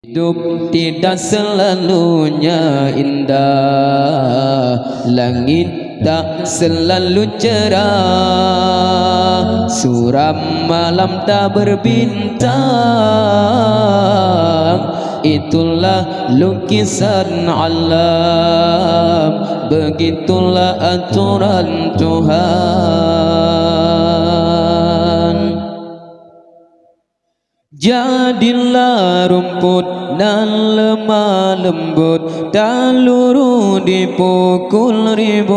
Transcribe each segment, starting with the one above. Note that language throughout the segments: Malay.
Hidup tidak selalunya indah, langit tak selalu cerah, suram malam tak berbintang. Itulah lukisan alam, begitulah aturan Tuhan. Jadilah rumput dan lemah lembut, dan luruh dipukul ribut.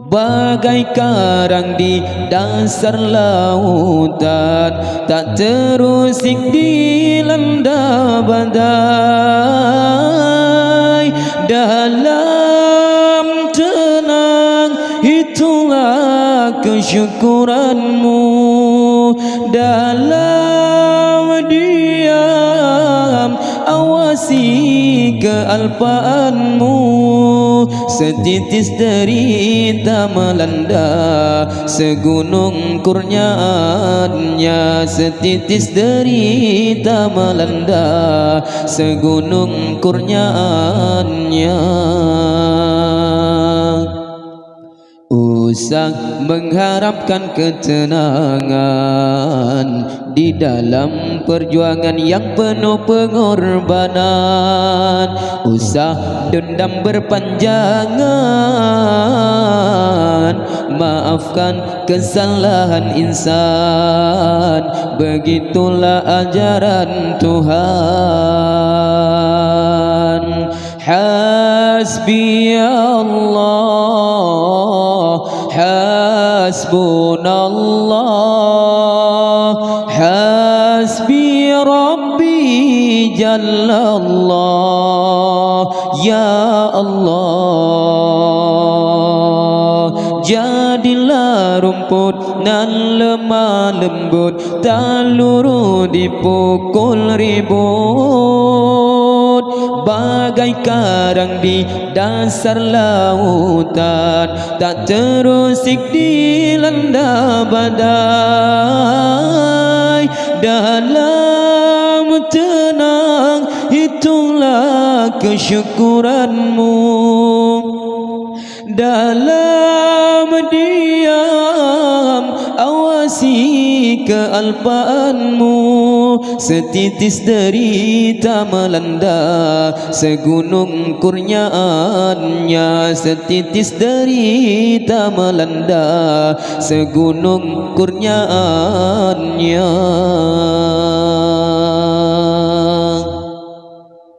Bagai karang di dasar lautan, tak terusik dilanda badai. Dalam tenang itulah kesyukuranmu, dalam diam awasi kealpaanmu. Setitis derita melanda, segunung kurniaannya. Setitis derita melanda, segunung kurniaannya. Usah mengharapkan ketenangan di dalam perjuangan yang penuh pengorbanan. Usah dendam berpanjangan, maafkan kesalahan insan. Begitulah ajaran Tuhan. Hasbi Allah, hasbunallah, hasbi Rabbi Jallallah. Ya Allah, jadilah rumput dan lemah lembut, tak luruh dipukul ribut. Bagai karang di dasar lautan, tak terusik dilanda badai. Dalam tenang itulah kesyukuranmu, dalam diam awasi kealpaanmu. Setitis derita melanda, segunung kurniaannya. Setitis derita melanda, segunung kurniaannya.